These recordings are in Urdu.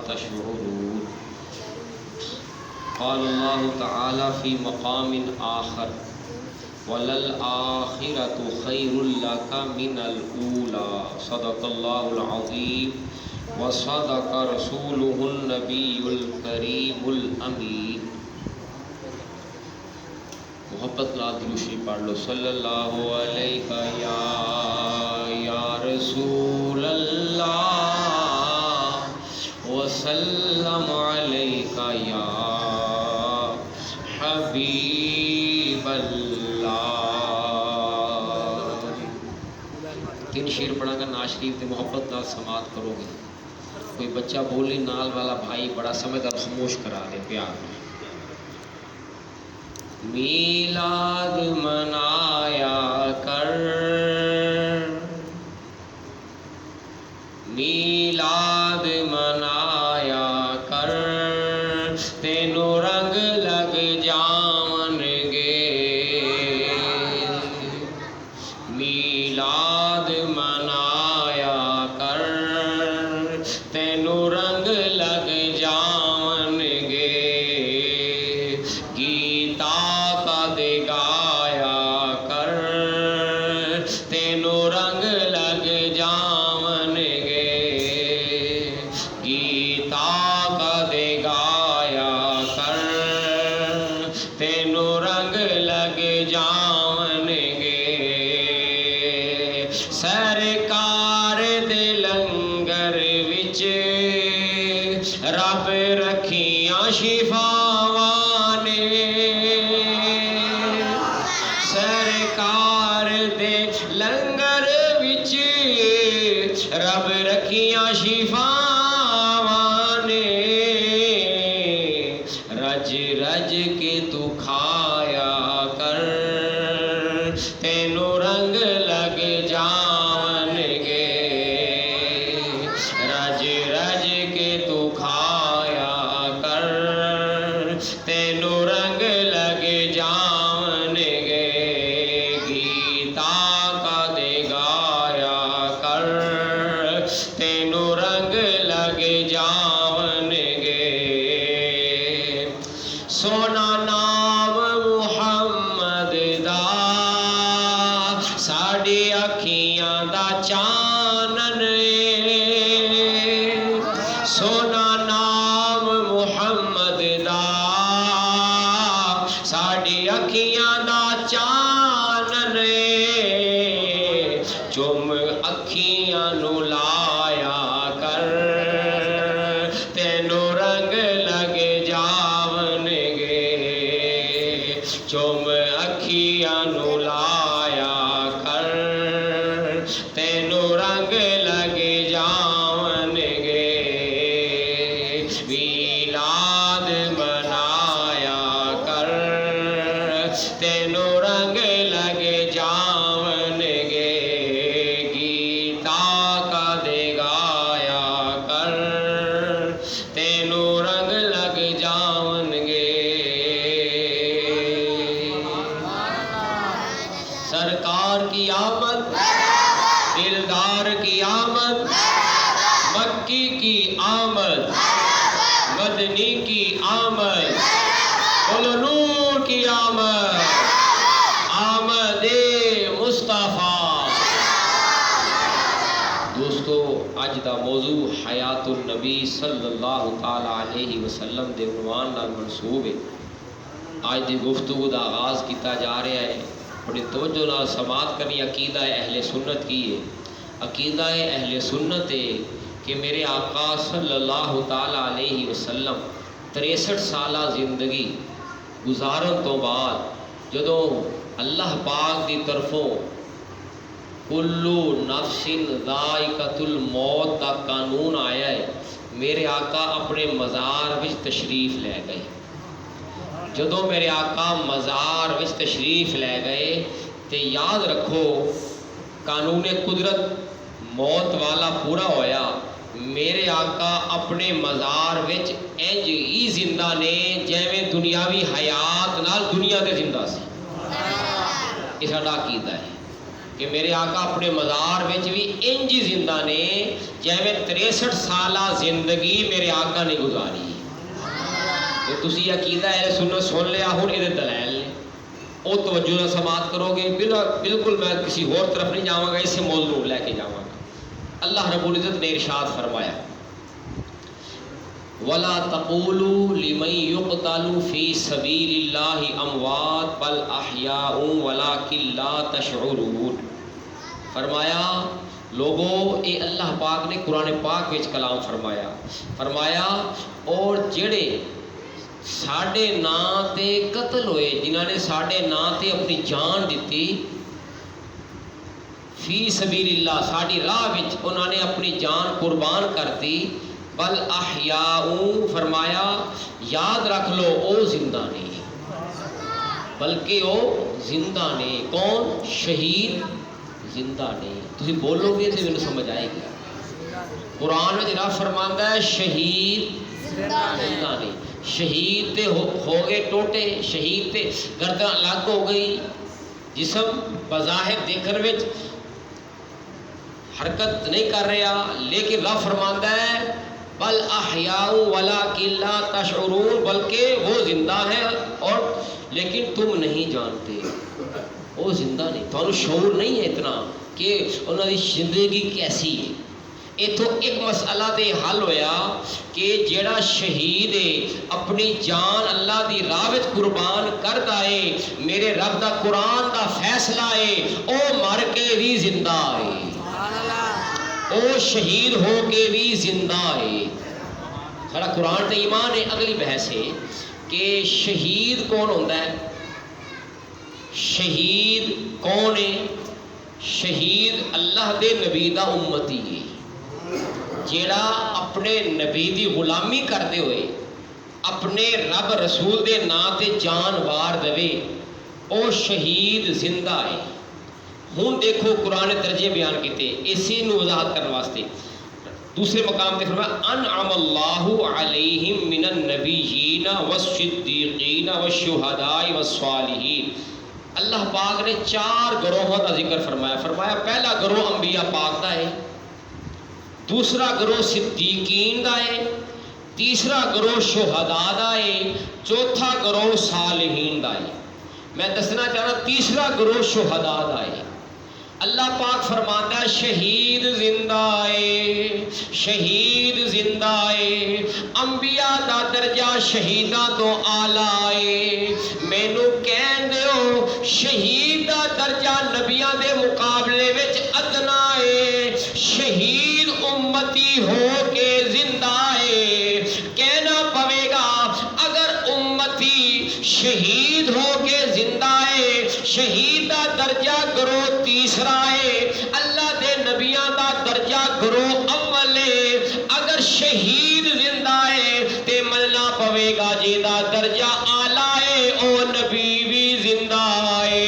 تشعرون۔ قال اللہ تعالی فی مقام آخر وَلَلْآخِرَةُ خَيْرٌ لَكَ مِنَ الْأُولَى صدق اللہ العظیم وصدق رسولہ النبی الکریم الامین۔ محبت لا دروشی پڑھ لو۔ صلی اللہ علیہ یا رسول اللہ وسلم علیہ یا حبیب اللہ۔ تین شیر پڑھا کر ناز شریف تے محبت نال سماعت کرو گے۔ کوئی بچہ بولی نال والا بھائی بڑا سمجھدار خاموش کرا دے پیار میں۔ میلاد منایا کر، میلاد منایا کر، تینوں رنگ لگ جاون گے۔ میلاد منایا کر، تینوں رنگ لگ جاون گے۔ گیتا پد گایا کر، تینوں رنگ لگ جاون گے۔ گیتا پد گایا کر، تینوں رنگ لگ جاون گے۔ سرکار دے لنگر وچ رب رکھیاں شفاواں نے۔ سرکار دے لنگر وچ رب رکھیاں شفاواں نے۔ رج رج کے تو کھایا کر، تینوں رنگ لگ جاون گے۔ رج رج کے تو کھایا کر، تینوں رنگ لگ جاون گے۔ گیتا کا دے گایا کر، تینوں رنگ لگ جاون گے۔ سونا نام محمد دا ساڈی اکھیاں دا چانن اے۔ سونا نام محمد دا ساڈی اکھیاں دا چانن اے۔ چم اکھیاں نو لایا کر، تینوں رنگ لگ جاون گے۔ چم اکھیاں نو لایا کر، تینوں رنگ لگ جاون گے۔ میلاد منایا کر، تینوں رنگ لگ جاون گے۔ گیتا کا دے گایا کر، تینوں رنگ لگ جاون گے۔ سرکار کی آمد، دلدار کی آمد، مکی کی آمد، مدنی کی آمد، بولو نور کی آمد، آمد مصطفیٰ۔ دوستو اج دا موضوع حیات النبی صلی اللہ تعالی علیہ وسلم دے عنوان نال منسوب ہے۔ آج دی گفتگو دا آغاز کیتا جا رہا ہے۔ بڑی توجہ نال سماعت کرنی۔ عقیدہ اہل سنت کی ہے؟ عقیدہ اہل سنت ہے کہ میرے آقا صلی اللہ تعالی علیہ وسلم 63 سالہ زندگی گزارن تو بعد جدوں اللہ پاک دی طرفوں کلو نفس ذائقۃ الموت کا قانون آیا ہے، میرے آقا اپنے مزار وچ تشریف لے گئے۔ جدوں میرے آقا مزار وچ تشریف لے گئے تے یاد رکھو قانون قدرت موت والا پورا ہویا۔ میرے آقا اپنے مزار وچ انج ہی زندہ نے جیویں دنیاوی حیات نال دنیا تے زندہ سی۔ یہ ساڈا عقیدہ ہے کہ کہ میرے آقا اپنے مزار وچ بھی انج ہی زندہ نے جیویں 63 سالہ زندگی میرے آقا نے گزاری. تو تسی عقیدہ اہل سنت سن لیا، ہن یہ دلائل نے وہ توجہ نہ سماعت کرو گے. بالکل میں کسی اور طرف نہیں جاؤں گا، اسے موضوع لے کے جاؤں گا. اللہ رب العزت نے ارشاد فرمایا وَلَا تَقُولُوا لِمَن يُقْتَلُ فِي سَبِيلِ اللَّهِ أَمْوَاتٌ بَلْ أَحْيَاءٌ وَلَٰكِن لَّا تَشْعُرُونَ. فرمایا لوگوں، اے اللہ پاک نے قرآن پاک وچ کلام فرمایا اور جڑے ساڈے ناں تے قتل ہوئے، جنہاں نے ساڈے ناں تے اپنی جان دتی، فی سبیل اللہ ساڈی راہ وچ انہاں نے اپنی جان قربان کرتی، بل احیاء فرمایا یاد رکھ لو او زندہ نہیں، بلکہ او زندہ نے. کون؟ شہید زندہ نہیں. تسی بولو گے تو انہوں سمجھ آئے گی. قرآن میں رب فرماندا ہے شہید زندہ نہیں. شہید تے ہو گئے ٹوٹے، شہید تے گردن الگ ہو گئی، جسم بظاہر دیکھن وچ حرکت نہیں کر رہا، لیکن رب فرماندا ہے بل احیاء ولکن لا تشعرون، بلکہ وہ زندہ ہے اور لیکن تم نہیں جانتے. وہ زندہ نہیں، تمہیں شعور نہیں ہے اتنا کہ انہوں کی زندگی کیسی ہے. اتوں ایک مسئلہ تے حل ہویا کہ جیڑا شہید ہے اپنی جان اللہ دی راہ وچ قربان کردا ہے، میرے رب دا قرآن دا فیصلہ ہے او مر کے بھی زندہ ہے، او شہید ہو کے بھی زندہ ہے. سارا قرآن تے ایمان ہے. اگلی بحث ہے کہ شہید کون ہوتا ہے؟ شہید کون ہے؟ شہید اللہ دے نبی دا امتی ہے، جیڑا اپنے نبی دی غلامی کرتے ہوئے اپنے رب رسول دے نا تے جان وار دے، او شہید زندہ ہے. ہوں دیکھو قرآن درجے بیان کیتے اسی نو وضاحت کرنے واسطے. دوسرے مقام تے فرمایا انعم اللہ علیہم من النبیین والصدیقین والشہداء والصالحین. اللہ پاک نے 4 گروہوں کا ذکر فرمایا پہلا گروہ انبیاء پاک دا ہے، دوسرا گروہ صدیقین دا ہے، تیسرا گروہ شہداء دا ہے، چوتھا گروہ صالحین دا ہے. میں دسنا چاہنا تیسرا گروہ شہداء دا ہے. اللہ پاک فرماتا ہے شہید زندہ ہے، شہید زندہ ہے، انبیاء دا درجہ شہیداں تو اعلیٰ ہے. مینوں کہن دیو شہید دا درجہ نبیاں دے مقابلے وچ ادنا ہے. شہید امتی ہو کے زندہ ہے. کہنا پوے گا اگر امتی شہید ہو کے زندہ ہے، شہید دا درجہ گروہ تیسرا ہے، اللہ دے نبیاں دا درجہ گروہ اول ہے. اگر شہید زندہ ہے تے ملنا پوے گا جی دا درجہ اعلیٰ ہے، او نبی بھی زندہ ہے.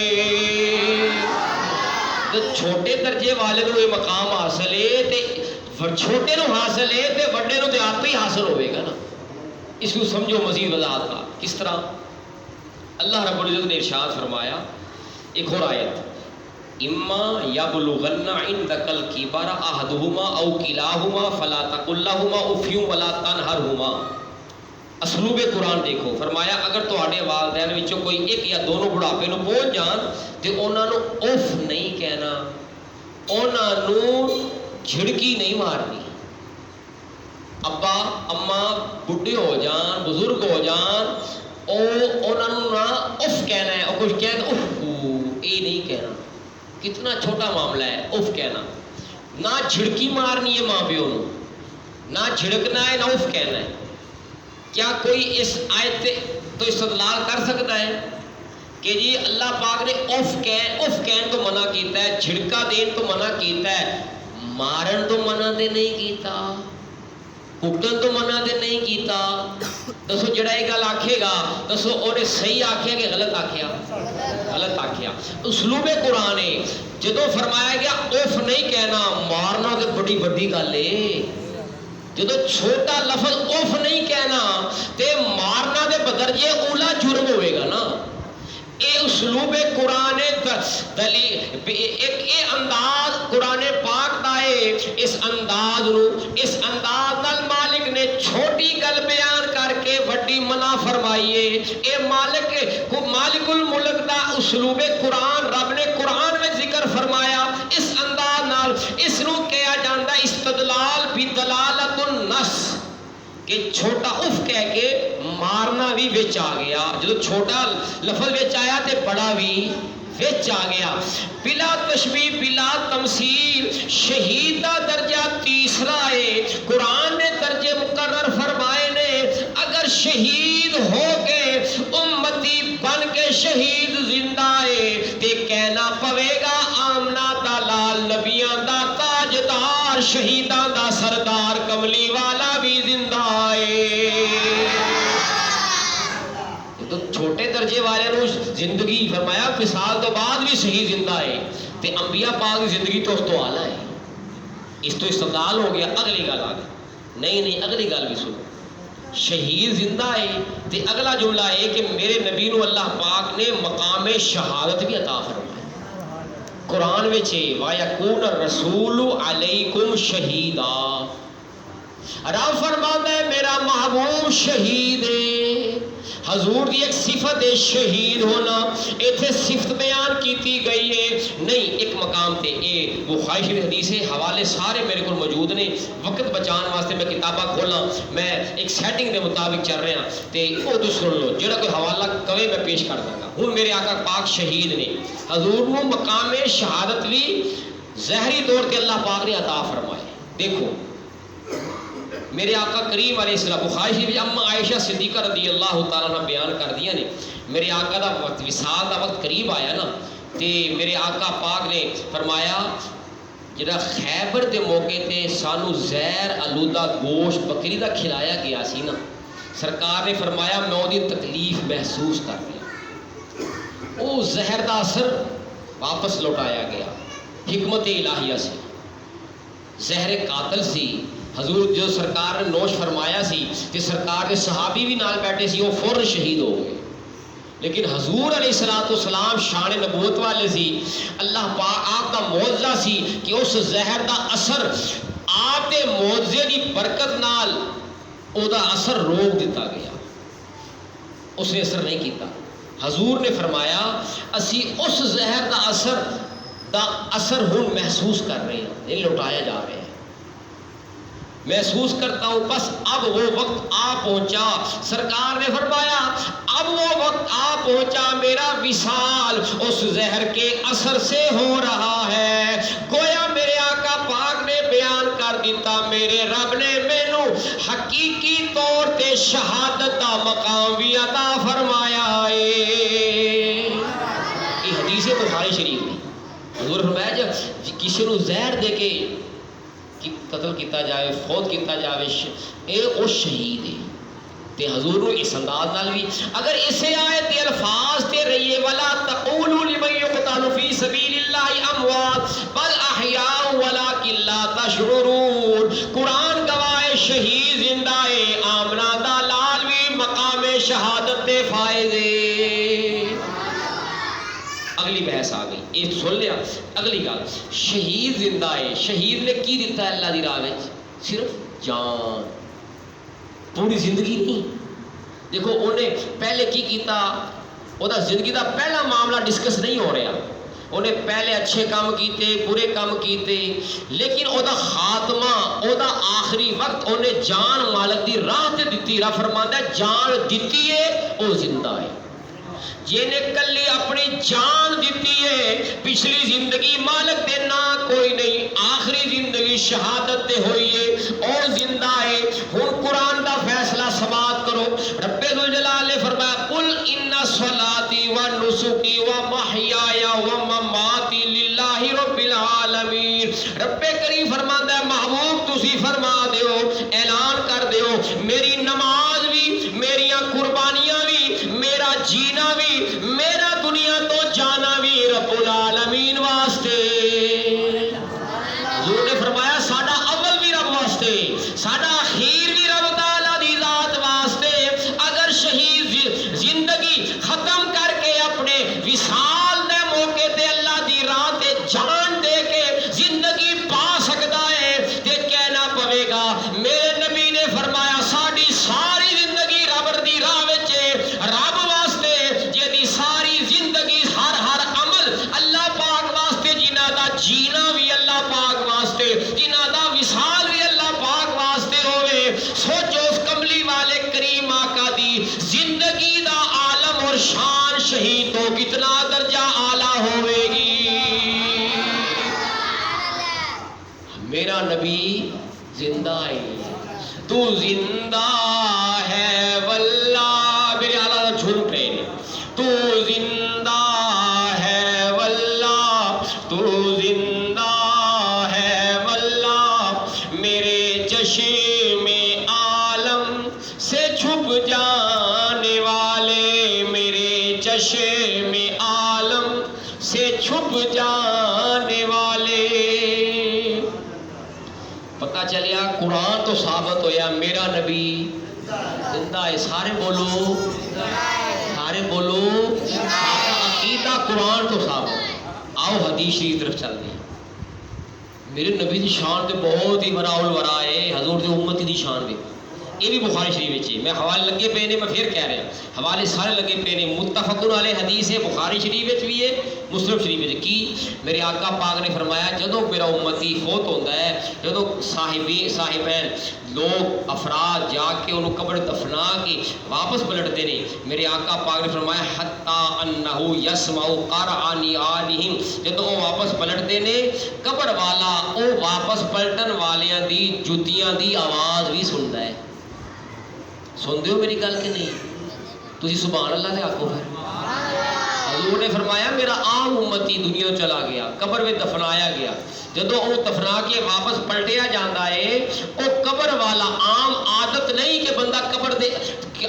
تو چھوٹے درجے والے نو یہ مقام حاصل ہے تے چھوٹے نو حاصل ہے تے بڑے نو تے آپ ہی حاصل ہوئے گا نا. اس کو سمجھو مزید وضاحت کا کس طرح. اللہ رب العزت نے ارشاد فرمایا ایک اور آیت اما یبلغن عندک الکبر احدہما او کلاہما فلا تقل لہما اف ولا تنہرہما. اسلوب قرآن دیکھو. فرمایا اگر تہاڈے والدین وچوں کوئی ایک یا دونوں بڑھاپے نو پہنچ جان تے انہاں نو اف نہیں کہنا، انہاں نو جھڑکی نہیں مارنی. ابا اما بڈھے ہو جان، بزرگ ہو جان، انہاں نو نہ اف کہنا ہے، اور کچھ کہہ تو اف اے نہیں کہنا. کتنا چھوٹا معاملہ ہے اف کہنا. نہ جھڑکی مارنی ہے ماں پیو نو، نہ جھڑکنا ہے نہ اف کہنا ہے. کیا کوئی اس آیت تو استدلال کر سکتا ہے کہ جی اللہ پاک نے اف کہن تو منع کیتا ہے، جھڑکا دین تو منع کیتا ہے، مارن تو منع دے نہیں کیتا، کٹن تو منع دے نہیں کیتا. دسو جڑا یہ گل آکھے گا دسو انہیں صحیح آکھیا کہ غلط آکھیا؟ غلط آکھیا. اسلوب قرآن ہے. جدو فرمایا گیا اف نہیں کہنا، مارنا تو بڑی بڑی گل ہے. جدو چھوٹا لفظ اف نہیں کہنا تے مارنا دے بدرجے اولا جرم ہوئے گا نا. اے اسلوب قرآن دلیل ایک انداز قرآن پاک دا ہے، اس انداز نال مالک نے چھوٹی گل بیان کر کے وڈی منع فرمائیے۔ اے مالک الملک دا اسلوب قرآن رب نے قرآن میں ذکر فرمایا اس انداز نال، اس نو کہا جاندا استدلال بھی دلالت النص، کہ چھوٹا اف کہہ کے مارنا بھی وچ آ گیا، جدو چھوٹا لفظ وچ آیا تے بڑا بھی وچ آ گیا۔ بلا تشبیہ بلا تمثیل، شہید دا درجہ تیسرا ہے، قرآن نے درجے مقرر فرمائے نے، اگر شہید ہو کے امتی بن کے شہید زندہ ہے تے کہنا پوے گا آمنہ دا لال نبیاں دا تاجدار شہیداں دا سردار کملی والا بھی زندہ ہے۔ تو چھوٹے درجے والے نو زندگی فرمایا فصال تو بعد بھی صحیح زندہ ہے، تے انبیاء پاک کی زندگی تو اس تو اعلیٰ ہے، اس تو استدلال ہو گیا۔ اگلی گل آ گئی، نہیں اگلی گل بھی سنو، شہید زندہ ہے تے اگلا جملہ ہے کہ میرے نبی نو اللہ پاک نے مقام شہادت بھی عطا فرمایا۔ قرآن میں وَيَكُونَ الرَّسُولُ عَلَيْكُمْ شَهِيدًا، رب فرماتا ہے میرا محبوب شہید ہے۔ حضور کی ایک صفت ہے شہید ہونا، ایتھے صفت بیان کیتی گئی ہے نہیں، ایک مقام تے اے بخاری شریف حدیث ہے، حوالے سارے میرے کو موجود نے، وقت بچان واسطے میں کتاباں کھولا، میں ایک سیٹنگ دے مطابق چل رہا تے او تو سن لو، جڑا کوئی حوالہ کہے میں پیش کر داں گا۔ ہن میرے آقا پاک شہید نے، حضور کو مقام شہادت بھی ظاہری طور تے اللہ پاک نے عطا فرمائے۔ دیکھو میرے آقا کریم علیہ السلام بخاری شریف اما عائشہ صدیقہ رضی اللہ تعالیٰ عنہ بیان کر دیا نے، میرے آقا دا وقت وصال دا وقت قریب آیا نا تے میرے آقا پاک نے فرمایا جڑا خیبر دے موقع تے سانو زہر آلودہ گوشت بکری دا کھلایا گیا سی نا، سرکار نے فرمایا میں وہ دی تکلیف محسوس کر لیا، وہ زہر دا اثر واپس لوٹایا گیا حکمت الہیہ سے، زہر قاتل سی۔ حضور جو سرکار نے نوش فرمایا سی کہ سرکار کے صحابی بھی نال بیٹھے سی، وہ فوراً شہید ہو گئے، لیکن حضور علیہ السلام شان نبوت والے سی، اللہ پاک آپ کا معجزہ سی کہ اس زہر دا اثر آپ دے معجزے دی برکت نال او دا اثر روک دیتا گیا، اس نے اثر نہیں کیتا۔ حضور نے فرمایا اسی اس زہر دا اثر ہن محسوس کر رہے ہیں، نہیں لوٹایا جا رہا ہے، محسوس کرتا ہوں، بس اب وہ وقت آ پہنچا۔ سرکار نے فرمایا اب وہ وقت آ پہنچا، میرا وصال اس زہر کے اثر سے ہو رہا ہے۔ گویا میرے آقا پاک نے بیان کر دیتا میرے رب نے مینو حقیقی طور تے شہادت دا مقام بھی عطا فرمایا ہے۔ یہ حدیث بخاری شریف میں حضور فرمایا جب کسی نو زہر دے کے قتل کیتا جائے، فوت کیتا جائے، اے او شہید ہے تے حضور نو اس انداز نال بھی اگر اسے آیت کے الفاظ تے رہیے ولا تقولوا لمن يقتل في سبيل الله اموات بل احياء ولكن لا تشعرون، قرآن گواہ شہید زندہ ہے، آمنہ دا لال بھی مقام شہادت دے فائدے۔ اگلی بحث آ گئی، ایک سن لیا اگلی گل، شہید زندہ ہے، شہید نے کی دیتا ہے اللہ دی راہ میں؟ صرف جان، پوری زندگی نہیں۔ دیکھو انہیں پہلے کی کیتا، وہ دا زندگی دا پہلا معاملہ ڈسکس نہیں ہو رہا، انہیں پہلے اچھے کام کیتے برے کام کیتے، لیکن او دا خاتمہ، او دا آخری وقت انہیں جان مالک دی راہ تے دیتی، راہ فرماتا ہے جان دیتی ہے او زندہ ہے، جنہیں کلی اپنی جان دیتی ہے، پچھلی زندگی مالک دے نا کوئی نہیں، آخری زندگی شہادت تے ہوئی ہے اور زندہ ہے۔ ہن قرآن دا فیصلہ سماعت کرو، رب ذوالجلال نے فرمایا قل ان صلاتی و نسکی و محیای و مماتی للہ رب العالمین، رب کریم فرماتا ہے محبوب تسی فرما دیو، اعلان کر دیو میری نماز بھی، میریاں قربانیاں بھی، میرا جینا بھی، میرا دنیا تو جانا بھی رب العالمین واسطے۔ حضور نے فرمایا ساڈا اول بھی رب واسطے، ساڈا اخیر بھی زندہ ہے واللہ، میرے اعلیٰ جھوم پہ تو زندہ ہے واللہ، تو زندہ ہے واللہ، میرے چشم عالم سے چھپ جانے والے، میرے چشم عالم سے چھپ جانے والے۔ پتہ چلیا قرآن تو ثابت ہویا میرا نبی زندہ ہے۔ سارے بولو، سارے بولو، عقیدہ قرآن تو ثابت۔ آؤ حدیث شریف طرف چل دیں۔ میرے نبی دی شان تے بہت ہی وراء الورا ہے، حضور دی امت دی شان بھی یہ بھی بخاری شریف ہے۔ میں حوالے لگے پے نے، میں پھر کہہ رہا حوالے سارے لگے پے نے، متفق علیہ حدیث ہے، بخاری شریف بھی ہے، مسلم شریف ہے۔ کی میرے آقا پاک نے فرمایا جدو میرا امتی فوت ہوتا ہے، جدو صاحبین لوگ افراد جا کے انہوں قبر دفنا کے واپس پلٹتے ہیں، میرے آقا پاک نے فرمایا حتی انہو یسمع قرع نعالہم، جدو وہ واپس پلٹتے ہیں قبر والا وہ واپس پلٹن والیاں دی جتیاں دی آواز بھی سنتا ہے۔ سن دیو میری گل کہ نہیں؟ تسی سبحان اللہ دے آکھو پھر۔ حضور نے فرمایا میرا عام امتی دنیا چلا گیا، قبر میں دفنایا گیا، جدو وہ دفنا کے واپس پلٹیا جاتا ہے وہ قبر والا عام عادت نہیں کہ بندہ قبر دے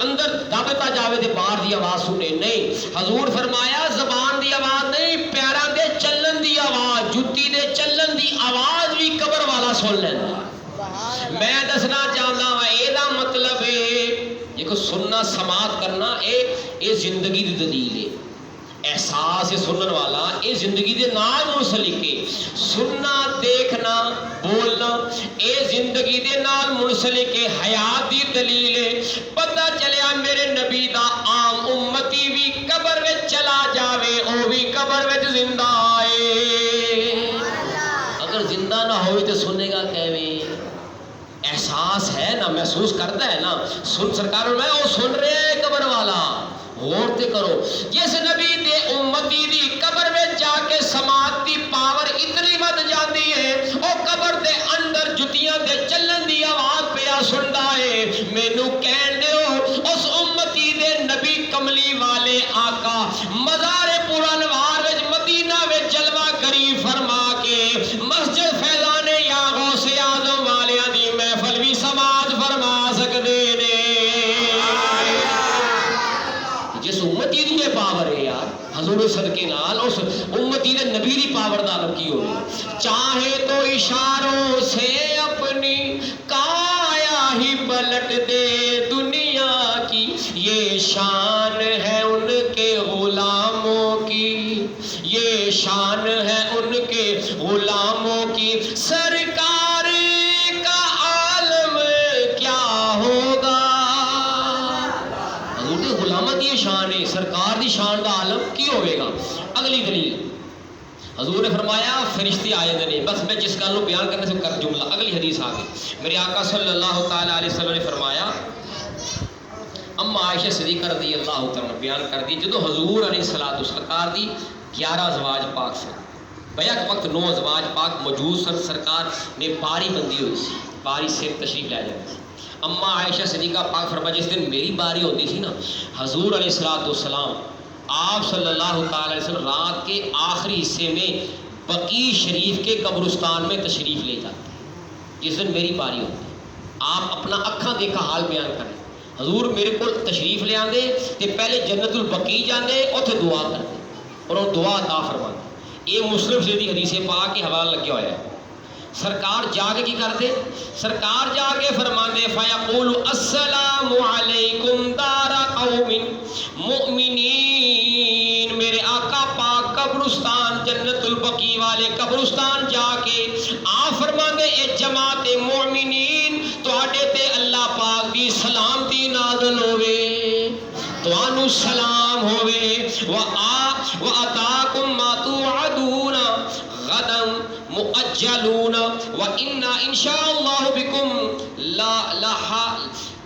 اندر دبتا جاوے دے باہر دی آواز سنے، نہیں، حضور فرمایا زبان دی آواز نہیں، پیراں دے چلن دی آواز، جتی دے چلن دی آواز بھی قبر والا سن لینا۔ میں دسنا چاہتا ہوں یہ مطلب ہے یہ سننا سماعت کرنا اے زندگی دی دلیل ہے، احساس سنن والا اے زندگی دے نال منسلک ہے، سننا دیکھنا بولنا اے زندگی دے نال منسلک ہے، حیات دی دلیل ہے۔ پتہ چلیا میرے نبی دا عام امتی بھی قبر میں چلا جاوے او بھی قبر میں زندہ ہے۔ اگر زندہ نہ ہوئے تو سنے گا کیویں؟ احساس ہے نا، محسوس کرتا ہے نا، سن سرکار میں وہ سن رہے ہیں قبر والا، غور تے کرو۔ جس نبی دے امتی دی قبر میں جا کے سماعت دی پاور اتنی ود جاتی ہے وہ قبر دے اندر جتیاں دے چلن دی آواز پیا سندا ہے، مینوں کہن دیو اس امتی دے نبی کملی والے آقا مزار پور انوار وچ مدینہ وچ جلوہ گری فرما کے مسجد فیضان یا غوث اعظم والیاں دی محفل بھی سماعت فرما سکدے نے۔ جس امتی دی یہ پاور ہے یار حضور صدقے نال، اس امتی دے نبی دی پاور دا عالم کی ہوگی؟ چاہے تو اشاروں سے اپنی کایا ہی پلٹ دے دنیا کی، یہ شان ہے ان کے غلاموں کی، یہ شان ہے ان کے غلاموں کی، سرکار کا عالم کیا ہوگا؟ حضور دے غلامہ دی شان ہے، سرکار دی شان دا عالم کی ہوئے گا۔ اگلی دلیل حضور نے فرمایا فرشتے آئے نے، بس میں جس گل بیان کرنے سے کر جملہ اگلی حدیث آ گئی۔ میرے آقا صلی اللہ تعالیٰ علیہ وسلم نے فرمایا، اما عائشہ صدیقہ رضی اللہ تعالیٰ بیان کر دی جدو حضور علیہ الصلوۃ والسلام دی 11 ازواج پاک سے بیک وقت 9 ازواج پاک موجود سن، سرکار نے باری بندی ہوئی سی، باری سے تشریف لے جاتی سی۔ اما عائشہ صدیقہ پاک فرمایا جس دن میری باری ہوتی تھی نا، حضور علیہ الصلوۃ والسلام آپ صلی اللہ تعالیٰ علیہ وسلم رات کے آخری حصے میں بقیع شریف کے قبرستان میں تشریف لے جاتے۔ جس دن میری باری ہوتی آپ اپنا اکھاں دیکھا حال بیان کریں، حضور میرے کو تشریف لے آندے تے پہلے جنت البقیع جاندے اوتھے دعا کرتے اور وہ دعا عطا فرماتے۔ یہ مسلم شریف دی حدیث پاک کے حوالہ لگیا ہوا ہے۔ سرکار جا کے کی کرتے؟ سرکار جا کے فرماندے فیقول السلام علیکم دار قوم مؤمنین، میرے آقا پاک قبرستان جنت البقیع والے قبرستان جا کے آپ فرماندے اے جماعت مومنین تواڈے تے اللہ پاک دی سلامتی نازل ہوے، توانو سلام ہوے، وَآتَاكُمْ مَا تُوعَدُونَ غَدًا مُؤَجَّلُونَ وَإِنَّا إِنْ شَاءَ اللَّهُ بِكُمْ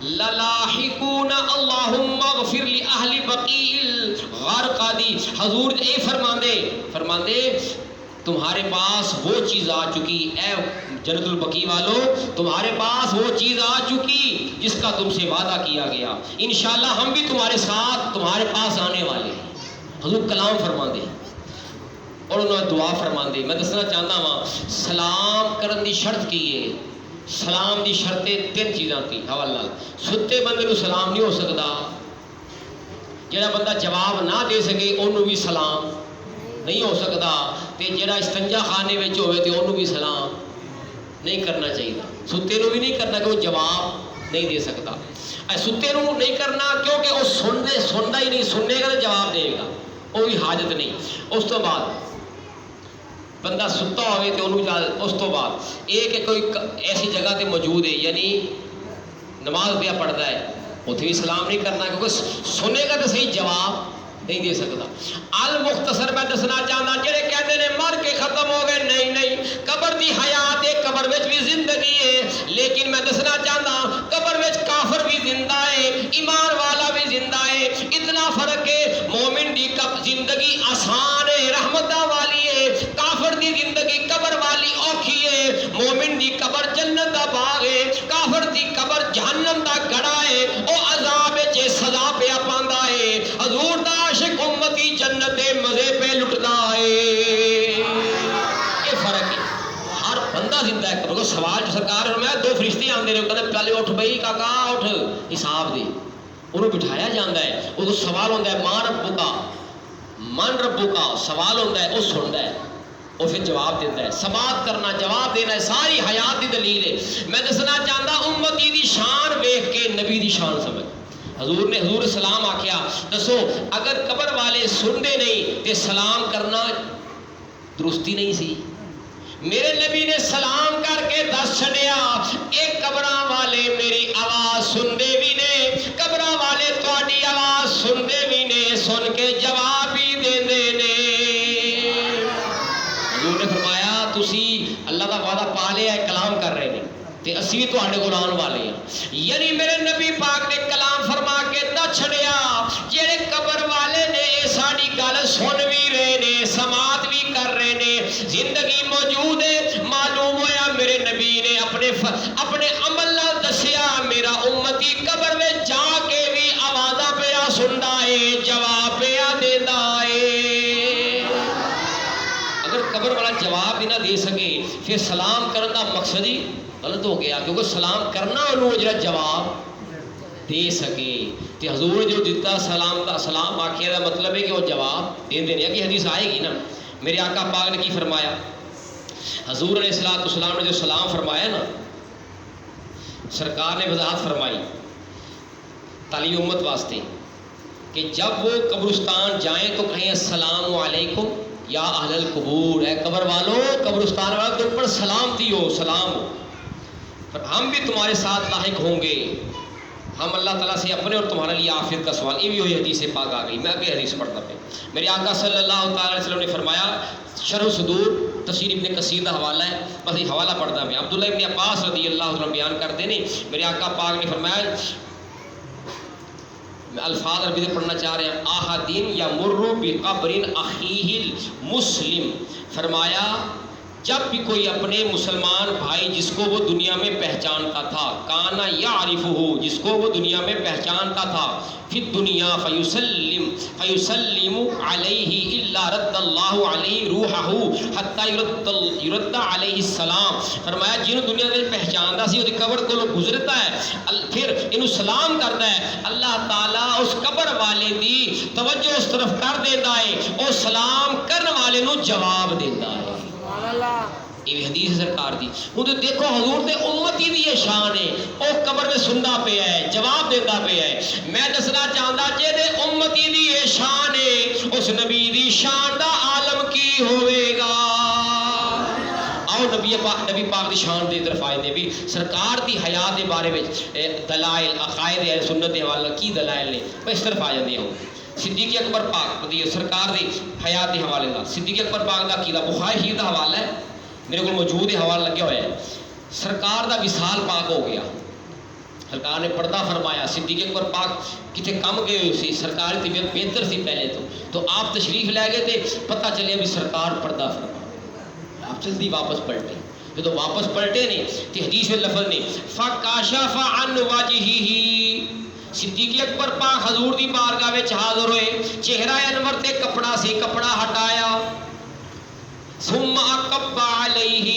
لَلَاحِقُونَ اللَّهُمَّ اغْفِرْ لِأَهْلِ بَقِيعِ الْغَرْقَدِ۔ حضور اے فرماندے تمہارے پاس وہ چیز آ چکی، اے جنت البقیع والو تمہارے پاس وہ چیز آ چکی جس کا تم سے وعدہ کیا گیا، انشاءاللہ ہم بھی تمہارے ساتھ تمہارے پاس آنے والے ہیں۔ حضور کلام فرما دے اور انہوں نے دعا فرما دے۔ میں دسنا چاہتا ہاں سلام کرن دی شرط کی ہے، سلام دی شرطیں 3 چیزاں تھی حوالہ۔ ستے بندے کو سلام نہیں ہو سکتا، جڑا بندہ جواب نہ دے سکے انہوں بھی سلام نہیں ہو سکتا، تے جڑا استنجا خانے وچ ہوئے تے انہوں بھی سلام نہیں کرنا چاہیے۔ ستے نو بھی نہیں کرنا کہ وہ جواب نہیں دے سکتا۔ ستے نو نہیں کرنا کیونکہ وہ سننا ہی نہیں، سننے گا تو جواب دے گا، وہ بھی حاجت نہیں۔ اس تو بعد بندہ ستا ہوئے تو انہوں اس تو بعد ایک کوئی ایسی جگہ تے موجود ہے، یعنی نماز پہ پڑھتا ہے، اتنے بھی سلام نہیں کرنا کیونکہ سنے گا تو صحیح جواب نہیں دے سکتا۔ المختصر میں دسنا چاہتا جڑے کہتے ہیں مر کے ختم ہو گئے، نہیں، قبر دی حیات ہے، قبر وچ بھی زندگی ہے، لیکن میں دسنا چاہتا قبر وچ کافر بھی زندہ ہے، ایمان والا بھی زندہ ہے۔ اتنا فرق ہے، مومن دی زندگی آسان ہے، رحمتہ والی ہے، کافر دی زندگی قبر والی اوکھی ہے۔ مومن دی قبر جنت دا باغ ہے، کافر دی قبر جہنم دا گڑا ہے، او عذاب وچ سزا پہ پاندا ہے۔ حضور دا عاشق امتی جنت دے مزے پہ لٹدا ہے۔ یہ فرق ہے، ہر بندہ زندہ ہے قبر کو۔ سوال جو سرکار نے فرمایا 2 فرشتے آندے نے، کہتے پہلے اٹھ بھائی کاکا اٹھ حساب دے، انہوں بٹھایا جاتا ہے، وہ سوال ہوتا ہے ماں ربو کا، من ربو کا، سوال ہوتا ہے وہ سنتا ہے اور پھر جواب دیتا ہے۔ سماعت کرنا، جواب دینا ہے، ساری حیات دی دلیل ہے۔ میں دسنا چاہتا امتی دی شان ویکھ کے نبی دی شان سمجھ۔ حضور سلام آکھیا، دسو اگر قبر والے سنتے نہیں تے سلام کرنا درستی نہیں سی؟ میرے نبی نے سلام کر کے دس چھڑیا، ایک قبراں والے میری آواز سنتے بھی نے، قبراں والے تہاڈی آواز سنتے بھی نے، سن کے جواب بھی دیندے نے۔ حضور نے فرمایا تسی اللہ کا وعدہ پا لیا ہے، کلام کر رہے ہیں تے اسی بھی تہاڈے کول آن والے ہیں۔ یعنی میرے نبی پاک نے کلام فرما کے دس چھڑیا، جڑے قبر والے نے یہ ساری گل سن بھی رہے نے، سماعت بھی کر رہے نے، زندگی موجود ہے۔ معلوم ہویا میرے نبی نے اپنے عمل نال دسیا میرا امتی قبر میں جا کے بھی آوازاں پیا سندا ہے، جواب پیا دیندا ہے۔ اگر قبر والا جواب بھی نہ دے سکے پھر سلام کرنے کا مقصد ہی غلط ہو گیا، کیونکہ سلام کرنا انہوں جڑا جواب دے سکے۔ تے حضور نے جو دیتا سلام کا سلام آخیا کا مطلب ہے کہ وہ جواب دے دیں۔ کہ حدیث آئے گی نا، میرے آقا پاک نے کی فرمایا؟ حضور علیہ الصلوۃ والسلام نے جو سلام فرمایا نا، سرکار نے وضاحت فرمائی تعلیم امت واسطے کہ جب وہ قبرستان جائیں تو کہیں السلام علیکم یا اہل القبور، اے قبر والو، قبرستان والوں تم پر سلامتی ہو، سلام ہو، پر ہم بھی تمہارے ساتھ لاحق ہوں گے۔ ہم اللہ تعالیٰ سے اپنے اور تمہارے لیے عافیت کا سوال، یہ بھی وہی حدیث پاک آ گئی، میں ابھی حدیث پڑھتا پہ۔ میرے آقا صلی اللہ تعالیٰ علیہ وسلم نے فرمایا، شرح صدور تفسیر ابن کثیر کا حوالہ ہے، بس یہ حوالہ پڑھتا میں، عبداللہ ابن عباس رضی اللہ عنہ بیان کرتے ہیں، میرے آقا پاک نے فرمایا، میں الفاظ عربی سے پڑھنا چاہ رہے ہیں، آہدین یمر بقبر اخیہ المسلم، فرمایا جب بھی کوئی اپنے مسلمان بھائی جس کو وہ دنیا میں پہچانتا تھا، کانا یعرفہ، جس کو وہ دنیا میں پہچانتا تھا، فی الدنیا فیسلم علیہ الا رد اللہ علیہ روحہ حتی یرد علیہ السلام، فرمایا جنہوں دنیا میں پہچانتا سی وہ قبر کو گزرتا ہے پھر انہوں سلام کرتا ہے، اللہ تعالیٰ اس قبر والے دی توجہ اس طرف کر دیتا ہے، اور سلام کرنے والے نو جواب دیتا ہے۔ یہ حدیث سرکار دی۔ وہ تو دیکھو حضور دے امتی دی یہ شان ہے، وہ قبر میں سندا پیا ہے، جواب دیتا پیا ہے۔ میں دسنا چاہتا جے دے امتی دی یہ شان ہے، اس نبی دی شان دا عالم کی ہوئے گا۔ آؤ نبی پاک دی شان دی طرف آئے نے بھی سرکار دی حیات دے بارے میں دلائل عقائد اہل سنت دے حوالے کی دلائل نے میں اس طرف آ جاندی ہوں۔ صدیق اکبر پاک دی سرکار دی حیات دے حوالے دا، صدیق اکبر پاک دا عقیدہ بخاری شریف دا حوالہ ہے، میرے کو موجود ہے، حوالہ لگے ہوئے ہیں۔ سرکار دا وصال پاک ہو گیا، سرکار نے پردہ فرمایا، صدیق اکبر پاک کتنے کم گئے ہوئے سی، سرکار کی طبیعت بہتر سی پہلے تو آپ تشریف لے گئے تھے، پتہ چلے بھی سرکار پردہ فرما، جلدی واپس پلٹے. جدو واپس پلٹے نے تو حدیث میں لفظ نے فَكَشَفَ عَنْ وَجْهِهِ صدیق اکبر پاک حضور دی بارگاہ وچ حاضر ہوئے. چہرہ انور تے کپڑا سی, کپڑا ہٹایا. ثم اقب علیہ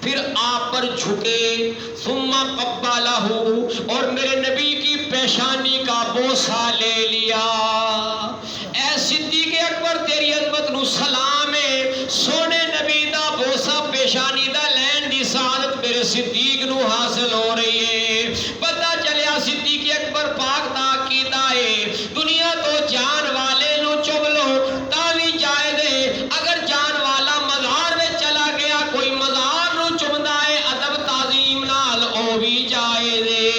پھر آپ پر جھکے. ثم قبلہ اور میرے نبی کی پیشانی کا بوسہ لے لیا. اے صدیق اکبر تیری عظمت نو سلام ہے, سونے نبی دا بوسہ پیشانی دا لین دی سعادت میرے صدیق نو حاصل ہو رہی ہے. پتہ چلیا صدیق اکبر پاک دا عقیدہ ہے دنیا تو جان والے نو چگ لو تاوی جائے دے. اگر جان والا مزار میں چلا گیا کوئی مزار نو چمدا ہے ادب تعظیم نال او بھی جائے دے.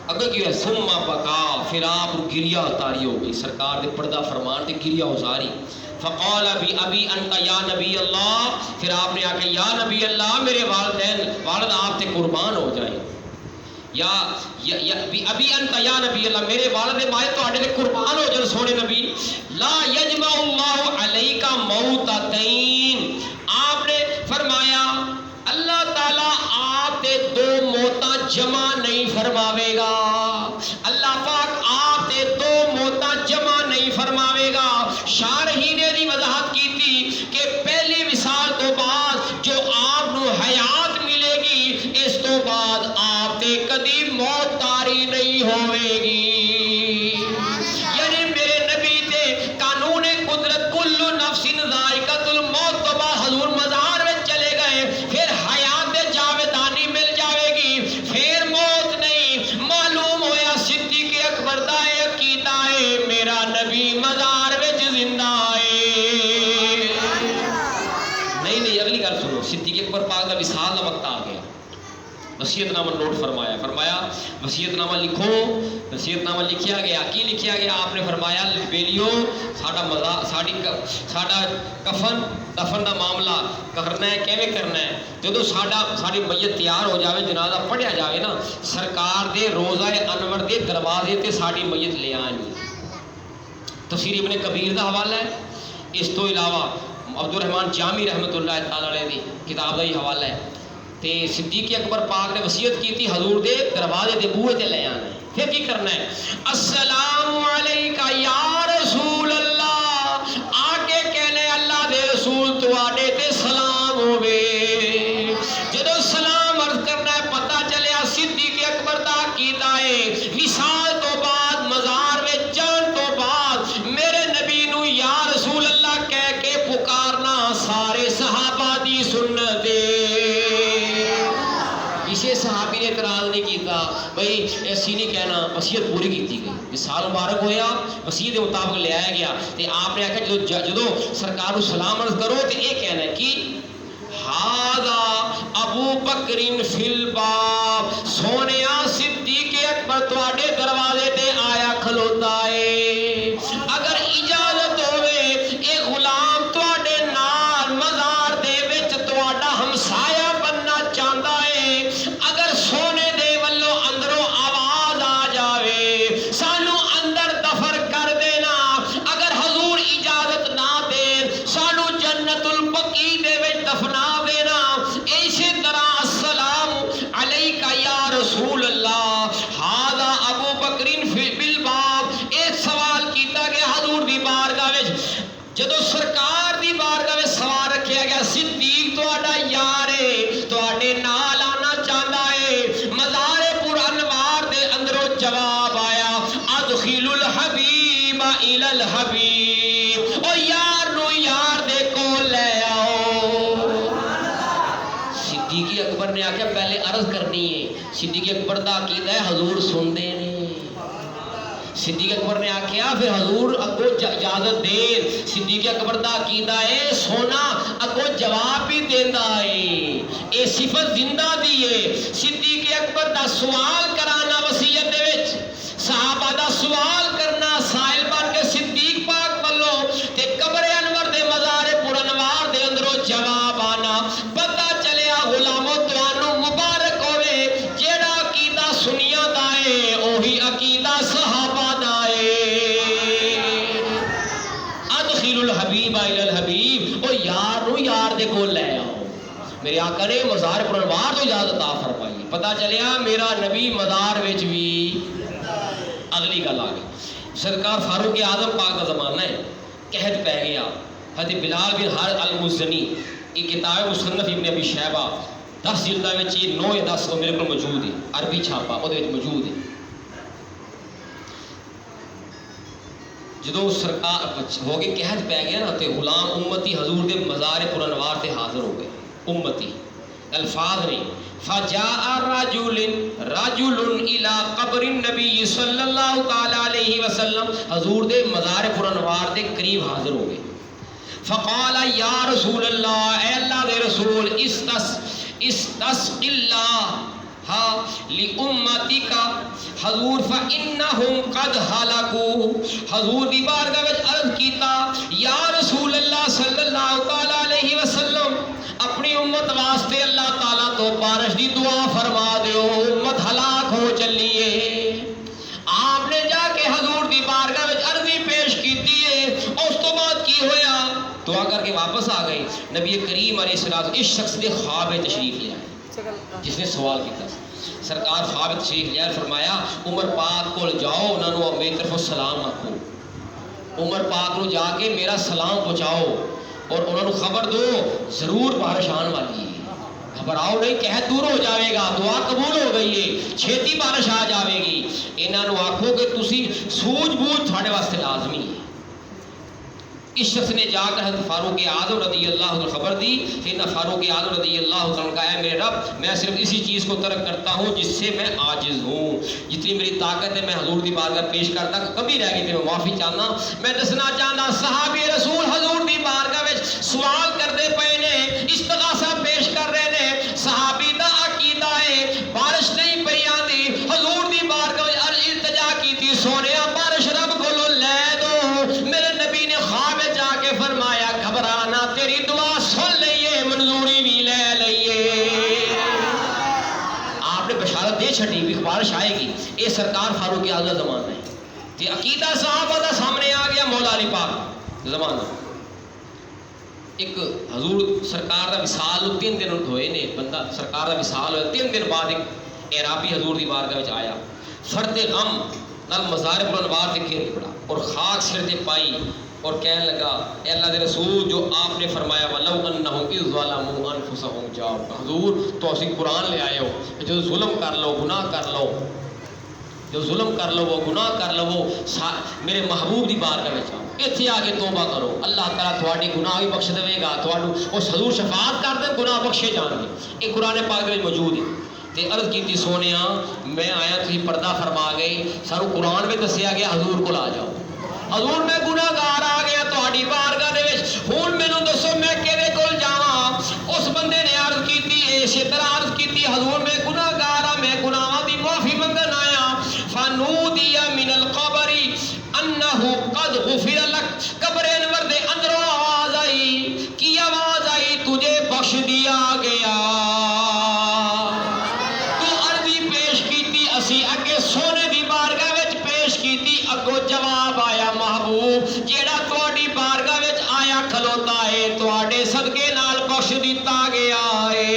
اگر کی سما بکا پھر آپ گریا اتاری ہو گئی. سرکار دے پردہ فرمان تے گریا اتاری. فقال ابی انت یا نبی اللہ پھر آپ نے آکھا یا نبی اللہ میرے والد آپ تے قربان ہو جائیں. یا ابی انت یا نبی اللہ میرے والد مائے تو آڈے قربان ہو جائیں سونے نبی. لا یجمع اللہ علیک موتتین آپ نے فرمایا اللہ تعالیٰ آپ تے دو موتاں جمع نہیں فرماوے گا. اللہ پاک آپ تے دو موتاں جمع نہیں فرماوے گا. شارحین نے دی وضاحت کی تھی کہ پہلی وصال تو بعد جو آپ نو حیات ملے گی اس تو بعد آپ تے کدی موت تاری نہیں ہوئے گی. یعنی میرے نبی تے قانون قدرت کل نفس ذائقۃ الموت تو بعد حضور مزار میں چلے گئے پھر حیات جاودانی مل جاوے گی پھر موت نہیں. معلوم ہویا صدیق اکبر دا عقیدہ ہے میرا نبی مزار وچ زندہ ہے. نہیں اگلی گل سنو. صدیق اکبر پاک دا وصال دا وقت آ گیا. وصیت نامہ نوٹ فرمایا وصیت نامہ لکھو. وصیت نامہ لکھیا گیا. کی لکھیا گیا؟ آپ نے فرمایا بیلیو ساڈا کفن دفن دا معاملہ کرنا ہے کیویں کرنا ہے. جدو ساری میت تیار ہو جاوے جنازہ پڑھیا جاوے نا سرکار دے روضہ انور دے دروازے تے ساری میت لے آنی. تفسیر ابن کبیر دا حوالہ ہے. اس تو علاوہ عبد الرحمن جامی رحمۃ اللہ تعالی علیہ دی کتاب دا ہی حوالہ ہے. تے صدیق اکبر پاک نے وصیت کی تھی حضور دے دروازے دے بوئے تے لے آنا ہے. پھر کی کرنا ہے؟ السلام علیکہ یا رسول اللہ آگے کہنے اللہ دے رسول تو آڈے تے سلام ہوئے. جدو سلام عرض کرنا ہے پتہ چلیا صدیق اکبر دا عقیدہ ہے وصال تو بعد مزار میں جان تو بعد میرے نبی نو یا رسول اللہ کہہ کے پکارنا سارے صحابہ دی سنت ہے. کسی صحابی نے اعتراض نہیں کیتا بھئی ایسی نہیں کہنا. وصیت پوری کیتی گئی. وصال مبارک ہویا وصیت کے مطابق لے آیا گیا. تے آپ نے آکھا جدو سرکار کو سلام عرض کرو تے یہ کہنا ہے کہ ہاذا ابو بکر فی الباب سونیا صدیق اکبر تواڈے دروازے تے آیا کھلوتا ہے. اگر اجازت ہوئے اے غلام تواڈے نال مزار دے وچ تواڈا ہمسایا بننا چاہتا ہے. اگر سونے دے ولو اندروں آواز آ جاوے سانو اندر دفن کر دینا. اگر حضور اجازت نہ دے سانو جنت البقیع دے وچ دفنا دینا. اسی طرح السلام علیکہ یا رسول اللہ ہاذا ابو بکر بالباب. ایک سوال کیتا گیا حضور دی بارگاہ وچ. جدو سرکار دی بارگاہ وچ سوال رکھیا گیا صدیق تہاڈا یار ہے تہاڈے نال آنا چاہتا ہے. مزار پر انوار دے اندروں جواب آیا ادخل الحبیب الی الحبیب. او یار نو یار دے کول لے آؤ. صدیق اکبر نے آکھیا پہلے عرض کرنی ہے. صدیق اکبر دا عقیدہ ہے حضور سن دے نے. صدیق اکبر نے آکھیا پھر حضور اگو اجازت دے. صدیق اکبر دا عقیدہ ہے سونا اگو جواب بھی دیندا ہے. اے صفت زندہ دی ہے. صدیق اکبر دا سوال کرانا وصیت دے وچ صحابہ دا سوال کرنا سائل بن کے صدیق پاک والو تے قبر انور دے مزار پر انوار دے اندروں جواب آنا. پتہ چلیا غلامو تانوں مبارک ہوئے جیڑا عقیدہ سنیا دا ہے اوہی عقیدہ صحابہ دا ہے. ادخل الحبیب الی الحبیب. او یار نو آقا نے مزار پر انوار تو اجازت عطا فرمائی. پتہ چلیا میرا نبی مزار وچ بھی. اگلی گل آ گئی سرکار فاروق اعظم پاک کا زمانہ ہے. قحط پہ گیا. حضرت بلال بن حارث المزنی یہ کتاب مصنف ابن ابی شیبہ 10 جلداں وچ 9 یا 10 میرے کو موجود ہے. عربی چھاپا وہ موجود ہے. جدو سرکار ہو گئے قحط پہ گیا نا تے غلام امتی حضور دے مزار پر انوار تے حاضر ہو گئے. امتی الفاظ نہیں. فجاء رجل الى قبر النبی صلی اللہ تعالی علیہ وسلم حضور دے مزار پر انوار دے قریب حاضر ہو گئے. فقال یا رسول اللہ اے اللہ دے رسول استسق اللہ لِأُمَّتِكَ حضور فَإِنَّهُمْ قَدْ هَلَكُوا حضور دی بارگاہ وچ عرض کیتا یا رسول اللہ صلی اللہ تعالی علیہ وسلم اپنی امت واسطے اللہ تعالیٰ تو بارش دی دعا فرما دیو امت ہلاک ہو چلیے. آپ نے جا کے حضور دی بارگاہ وچ عرضی پیش کیتی ہے. اس تو بعد کی ہویا دعا کر کے واپس آ گئی. نبی کریم علیہ السلام اس شخص نے خواب تشریف لیا جس نے سوال کیا. سرکار خواب تشریف لیا فرمایا عمر پاک کو جاؤ انہوں نے میری طرف سلام آکھو. عمر پاک کو جا کے میرا سلام پہنچاؤ اور انہوں نے خبر دو ضرور بارش آنے والی ہے. گھبراؤ نہیں قحط دور ہو جاوے گا. دعا قبول ہو گئی ہے چھیتی بارش آ جاوے گی. انہوں نے آکھو کہ تسی سوجھ بوجھ تھوڑے واسطے لازمی ہے. اس شخص نے جا کر حضرت فاروق اعظم رضی اللہ عنہ خبر دی. سیدنا فاروق اعظم رضی اللہ عنہ کہا ہے میرے رب میں صرف اسی چیز کو ترک کرتا ہوں جس سے میں عاجز ہوں. جتنی میری طاقت ہے میں حضور دی بارگاہ پیش کرتا. کبھی رہ گئی تو میں معافی چاہنا. میں دسنا چاہنا صحابی رسول حضور دی بارگاہ وچ سوال کرتے پے نے استغاثہ پیش کر رہے نے. صحابی دا عقیدہ ہے بارش نہیں پئی آندی. حضور دی بارگاہ وچ التجا کیتی سونیا بارش رب کولوں لے دو. میرے نبی نے خواب جا کے فرمایا گھبرانا تیری دعا سن لئیے منظوری بھی لے لئیے. آپ نے بشارت دے چھڑی بھی بارش آئے گی. یہ سرکار فاروق اعظم زمانہ ہے. یہ عقیدہ صحابہ دا سامنے آ گیا. مولا علی پاک زمانہ ایک حضور سرکار دا وصال 3 دن ہوئے نے. بندہ سرکار دا وصال ہوئے 3 دن بعد ایک اعرابی حضور دی بارگاہ وچ آیا. فرد غم نال مزار پر انوار تے گر پڑا اور خاک سر تے پائی اور کہنے لگا اے اللہ دے رسول جو آپ نے فرمایا وَلَوْ أَنَّهُمْ إِذْ ظَلَمُوا أَنفُسَهُمْ جَاءُوكَ حضور تو اسی قرآن لے آئے ہو جو ظلم کر لو گناہ کر لو جو ظلم کر لو وہ گناہ کر لو وہ میرے محبوب دی بارگاہ وچ آؤ ایتھے آ کے توبہ کرو. اللہ تعالیٰ تھوڑی گناہ بھی بخش دے گا. تھوڑو اس حضور شفاعت کر دے گناہ بخشے جان گے. یہ قرآن پاک میں موجود ہے. تے عرض کیتی سونیا میں آیا تھی پردہ فرما گئی. سارو قرآن میں دسیا گیا حضور کو آ جاؤ. حضور میں گناہ گار آ گیا تھوڑی بارگاہ دے وچ. ہن مینوں دسو میں کیدے کول جاواں. اس بندے نے عرض کیتی اسی طرح عرض کیتی حضور میں گناہ گار ہاں میں گناہاں دی معافی منگن آیا. فنودی من القبر انه قد غفر لك قبر انور دے اندروں آواز آئی. کی آواز آئی؟ تجھے بخش دیا گیا. تو عرضی پیش کیتی اسی اگے سونے دی بارگاہ وچ پیش کیتی. اگو جواب آیا محبوب جیڑا تواڈی بارگاہ وچ آیا کھلوتا ہے تواڈے صدقے نال بخش دتا گیا ہے.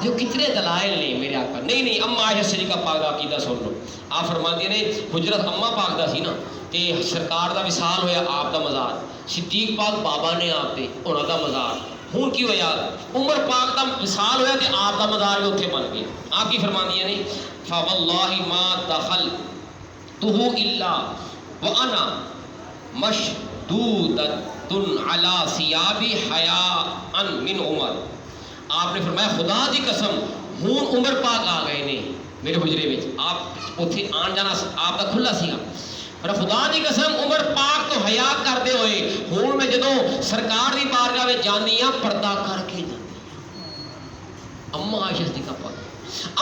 جو کتنے دلائل نے میرے آقا. نہیں اما عائشہ صدیقہ پاک دا عقیدہ سن لو. آپ فرماندی نے حجرت اما پاک دا سی نا تے سرکار دا وصال ہویا آپ دا مزار. صدیق پاک بابا نے آپ تے انہاں دا مزار. ہن کی ہویا عمر پاک دا وصال ہویا تے آپ دا مزار بھی اوتھے بن گیا. آپ کی فرماندی نے فواللہ ما دخلتہ الا وانا مشدودۃ علی ثیاب حیاء من عمر. آپ نے فرمایا خدا دی قسم ہوں عمر پاک آ گئے نے میرے حجرے میں. آپ اتنے آن جانا آپ کا کھلا سی. پر خدا دی قسم عمر پاک تو حیا کرتے ہوئے ہوں میں جدوں سرکار دی بارگاہ میں جانی ہاں پردہ کر کے جانی. اما عائشہ صدیقہ پاک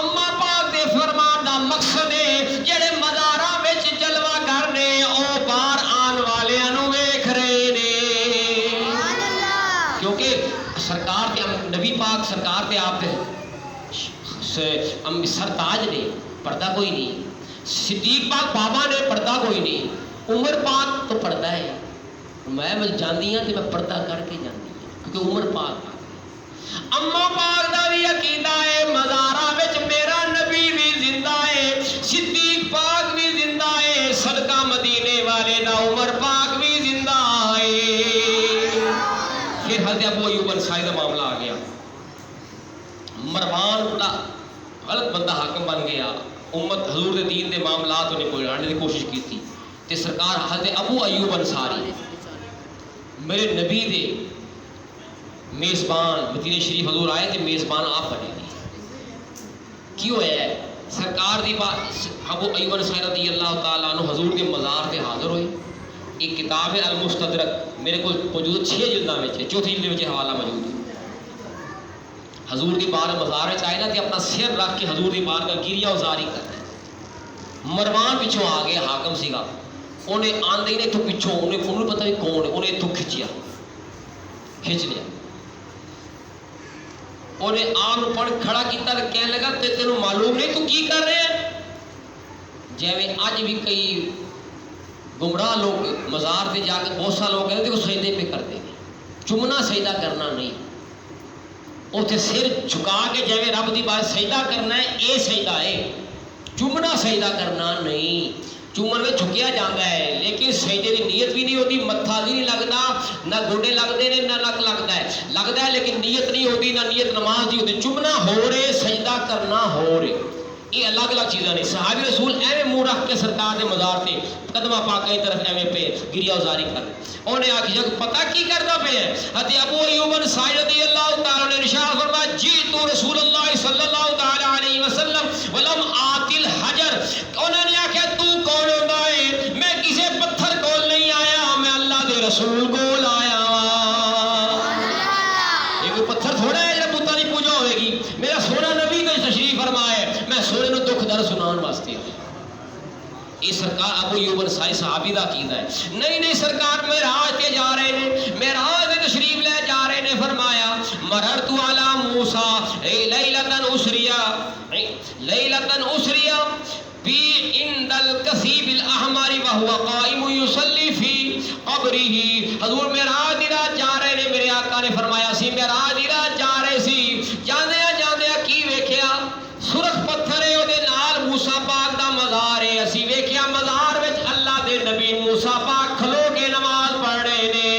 اما پاک دے فرمان دا مقصد ہے جڑے مزاراں وچ جلوہ کرنے او باہر آن والیاں نوں ویکھ رہے نے. کیونکہ سرکار تے نبی پاک سرکار تے آپ سرتاج نے پردہ کوئی نہیں. صدیق پاک بابا نے پردہ کوئی نہیں. عمر پاک تو پردہ ہے. میں جاندی ہاں تے میں پردہ کر کے جاندی ہاں کیونکہ عمر پاک اما پاک دا بھی عقیدہ ہے مزاراں وچ میرا نبی بھی زندہ ہے، صدیق پاک بھی زندہ ہے، صدقہ مدینے والے دا عمر پاک بھی زندہ ہے۔ پھر حضرت ابو ایوب انصاری کا معاملہ آ گیا، مروان بڑا غلط بندہ حاکم بن گیا، امت حضور دے دین دے معاملات انہیں پہنچانے کی کوشش کی تھی، تے سرکار حضرت ابو ایوب انصاری میرے نبی دے میزبان مدینہ شریف حضور آئے تھے، میزبان آپ بنے گے۔ کیوں ہے سرکار دی بات ابو ایوب انصاری رضی اللہ تعالیٰ عنہ حضور کے مزار تے حاضر ہوئے۔ ایک کتاب ہے المستدرک، میرے کو موجود 6 جلداں وچ ہے، چوتھی جلد وچ حوالہ موجود ہے۔ حضور دی بار مزار وچ آئے نا تے اپنا سر رکھ کے حضور دی بار کا گریہ ازاری کرنا ہے۔ مروان پچھوں آ گیا، حاکم سیگا، انہیں آندے ہی نے تو پچھوں انہیں پتہ نہیں کون ہے، انہیں تو کھچ لیا، انہیں آپ پڑھ کھڑا کیتا تو کہنے لگا تینوں معلوم نہیں تو کی کر رہے ہیں؟ جیویں اج بھی کئی گمراہ لوگ مزار پہ جا کے بہت سا لوگ کہتے ہیں کہ سجدے پہ کرتے ہیں، چومنا سجدہ کرنا نہیں، اتنے سر جھکا کے جیویں رب دی بات سجدہ کرنا ہے، اے سجدہ ہے، چومنا سجدہ کرنا نہیں۔ چومن میں جھکیا جاتا ہے لیکن سجدے کی نیت بھی نہیں ہوتی، متھا بھی نہیں لگتا، نہ گوڈے لگتے ہیں نہ نک لگتا ہے لیکن نیت نہیں ہوتی، نہ نیت نماز نہیں ہوتی، چومنا ہو رہے سجدہ کرنا ہو رہے، یہ الگ الگ چیزاں نہیں۔ صحابی رسول ایویں منہ رکھ کے سرکار کے مزار سے قدمہ پاک کی طرف ایویں پہ گریہ ازاری کر رہے، انہیں آخیا پتہ کی کرتا پہ ہے؟ حضرت ابو ایوب انصاری رضی اللہ تعالیٰ نے ارشاد فرمایا جئت رسول اللہ صلی اللہ تعالیٰ علیہ وسلم ولم آتی الحجر، انہوں نے آخیا تو کون ہوتا ہے؟ میں کسی پتھر کول نہیں آیا، میں اللہ دے رسول کول آیا ہوں۔ یہ کوئی پتھر تھوڑا ہے جب بتاں دی پوجا ہوئے گی، میرا سونا نبی تو تشریف فرمائے، میں سونے نو دکھ در سنان واسطے آیا۔ یہ سرکار ابو ایوب انصاری صحابی دا عقیدہ ہے۔ نہیں سرکار معراج تے جا رہے ہیں، معراج تے تشریف لے جا رہے نے، فرمایا مررت علی موسیٰ لیلۃ اسریا بی عند الکثیب الاحمر وہو قائم یصلی فی قبرہ۔ حضور معراج دی رات جا رہے نے، میرے آقا نے فرمایا سی معراج دی رات جا رہے سی، جاندیا کی ویکھیا سرخ پتھر ہے، وہ نال موسیٰ پاک دا مزار ہے، اسی ویکھیا مزار وچ اللہ دے نبی موسیٰ پاک کھلو کے نماز پڑھ رہے نے۔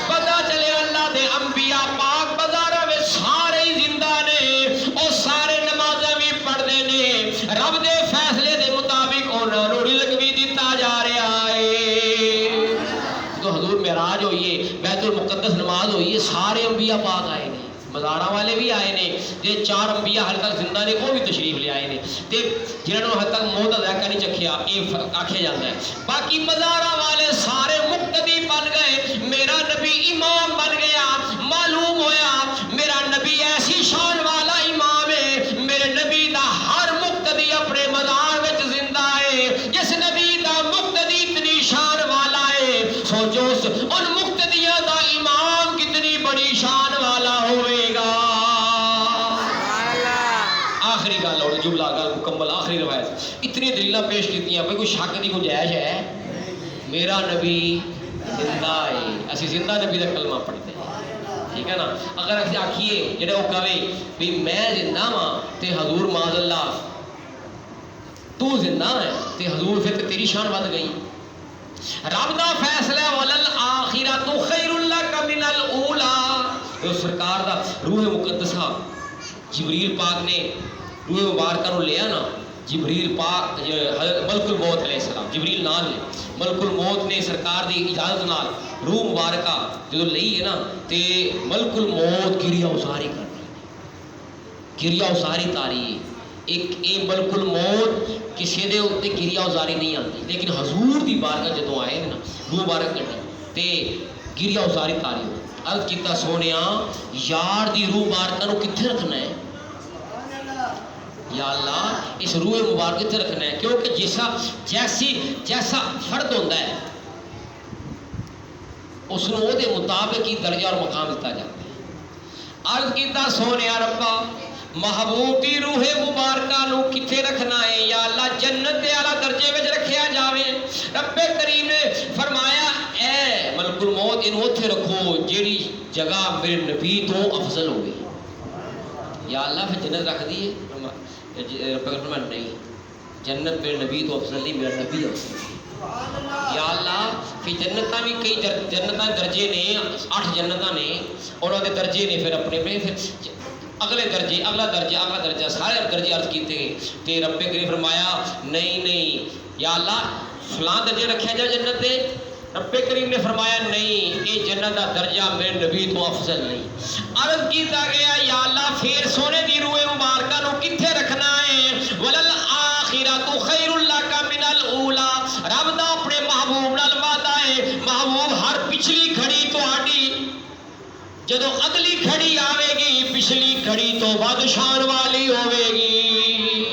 پتہ چلے اللہ دے انبیاء پاک بازاراں وچ سارے ہی زندہ نے، او سارے نمازاں بھی پڑھدے نے، رب دے فیصلے دے مطابق انہاں نوں رزق بھی دتا جا رہا ہے۔ تو حضور معراج ہوئی ہے، بیت المقدس نماز ہوئی ہے، سارے انبیاء پاک آئے نے، مزاراں والے بھی آئے نے، تے 4 انبیاء حال تک زندہ نے، وہ بھی تشریف لے آئے نے، تے جنہوں نے حال تک موت دا ذائقہ نہیں چکھیا، یہ آکھیا جاتا ہے۔ باقی مزاراں والے سارے مقتدی بن گئے، میرا نبی امام بن گیا، معلوم ہویا میرا نبی ایسی شان والا امام ہے، میرے نبی دا ہر مقتدی اپنے مزار وچ زندہ ہے۔ جس نبی دا مقتدی اتنی شان والا ہے، سوچو ان مقتدیاں دا امام کتنی بڑی شان والا ہوئے گا۔ آخری گل اور جملہ گل مکمل، آخری روایت اتنی دلیلاں پیش کیتی ہیں، کوئی شک دی گنجائش ہے؟ میرا نبی زندہ ہے، اسی زندہ نبی دا کلمہ پڑھتے ہیں، ٹھیک ہے نا۔ اگر اسی آکھیے جڑے وہ کہے بھی میں زندہ ہاں تے حضور معاذ اللہ تو زندہ ہے تے حضور پھر تیری شان ود گئی۔ رب دا فیصلہ وللآخرۃ خیر لک من الاولی، جو سرکار دا روح مقدسہ جبریل پاک نے روح مبارکہ نو لیا نا، جبریل پاک ملک الموت علیہ السلام، جبریل نال نے ملک الموت نے سرکار دی اجازت نال روح مبارکہ جو لئی ہے نا تے ملک الموت گریہ ازاری کر رہی ہے، گریہ ازاری تاری ایک اے ملک الموت کسی دے اتنے گریہ ازاری نہیں آتی، لیکن حضور دی بارگاہ جدوں آئے نا روح مبارک کٹی تے گریہ ازاری تاری ہو۔ عرض کیتا سونیا یار دی روح مبارکہ نو کتھے رکھنا ہے یا اللہ، اس روح مبارک کتھے رکھنا ہے، کیونکہ جیسا فرد ہوتا ہے اس نو دے مطابق ہی درجہ اور مقام دیتا جاتا ہے۔ عرض کیتا سونیا ربا محبوب دی روح مبارکہ نو کتھے رکھنا ہے یا اللہ، جنت دے اعلیٰ درجے وچ رکھیا جاوے۔ رب کریم نے فرمایا اے ملک الموت انہوں اتھے رکھو جیڑی جگہ میرے نبی تو افضل ہو گئی. یا اللہ پھر جنت رکھ دی ہے؟ رب فرمایا نہیں، جنت میرے نبی تو افضل نہیں، میرا نبی افضل ہے. یا اللہ پھر جنتاں بھی کئی جنتاں درجے نے، 8 جنتاں نے، اور وہ درجے نے پھر اپنے پھر اگلے درجے، اگلا درجہ سارے درجے عرض کیتے گئے. تے رب کریم فرمایا نہیں یا اللہ فلاں درجے رکھے جا جنت دے. رب کریم نے فرمایا نہیں، یہ جنت کا درجہ میرے نبی تو افضل نہیں. عرض کیتا گیا یا اللہ پھر سونے دی روح مبارکہ نو کتھے رکھنا ہے؟ وللآخرۃ خیر لک من الاولی. رب دا اپنے محبوب نال وعدہ ہے، محبوب ہر پچھلی گھڑی تہاڈی جدو اگلی گھڑی آوے گی پچھلی گھڑی تو ود شان والی ہوے گی.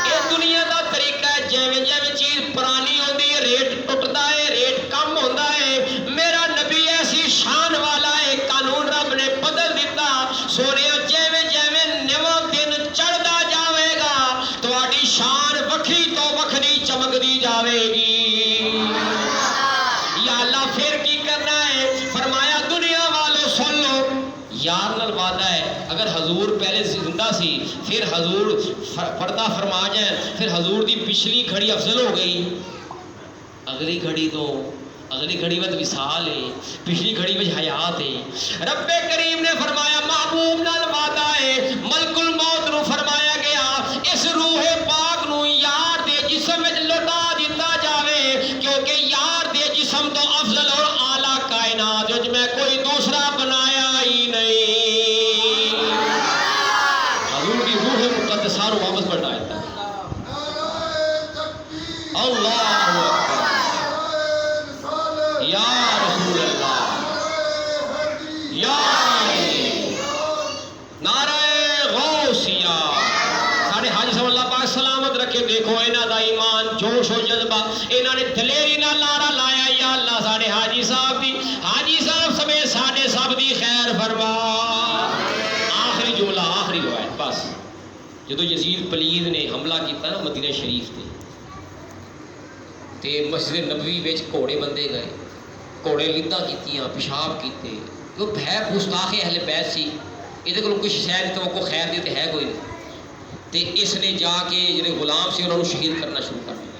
یہ دنیا دا طریقہ ہے، جیویں جیویں چیز پرانی ہوندی ہے ریٹ ٹوٹدا ہے، ریٹ کم ہوندا ہے. میرا نبی ایسی شان والا ہے، قانون رب نے بدل دیتا. سونیا جیویں جیویں نواں دن چڑھدا جاوے گا تہاڈی شان وکھری تو وکھری چمکدی جاوے گی. یا اللہ پھر کی کرنا ہے؟ فرمایا دنیا والو سن لو، یار نال وعدہ ہے اگر حضور پہلے زندہ سی پھر حضور پردہ فرما جائیں، پھر حضور دی پچھلی گھڑی افضل ہو گئی، اگلی گھڑی میں وصال ہے، پچھلی گھڑی میں حیات ہے. رب کریم نے فرمایا محبوب نال وعدہ ہے، ملک الموت نو فرمایا گیا اس روح پاک نو یار دے جسم وچ لوٹا دیتا جاوے، کیونکہ یار دے جسم تو افضل اور اعلیٰ کائنات وچ میں کوئی دوسرا بنایا ہی نہیں. حضور کی روح مقدسہ نو واپس بنا دیتا. اللہ یا رسول اللہ یا نعرہ غوثیہ. ساڑھے حاجی صاحب اللہ پاک سلامت رکھے. دیکھو انہاں دا ایمان، جوش و جذبہ، انہاں نے دلیری نال نعرہ لایا یا اللہ ساڑھے حاجی صاحب سمیت ساڑھے سب دی خیر فرما. آخری جملہ، آخری روایت بس. جدو یزید پلید نے حملہ کیتا نا مدینہ شریف تے مسجد نبوی وچ گھوڑے بندے گئے، گھوڑے لداں کیتیاں، پیشاب کیتے. وہ ہے گستاخ اہل بیت سی، یہ کول کوئی شاید توقع خیر دی تے ہے کوئی نہیں. تے اس نے جا کے جڑے غلام سے انہوں نے شہید کرنا شروع کر دیا.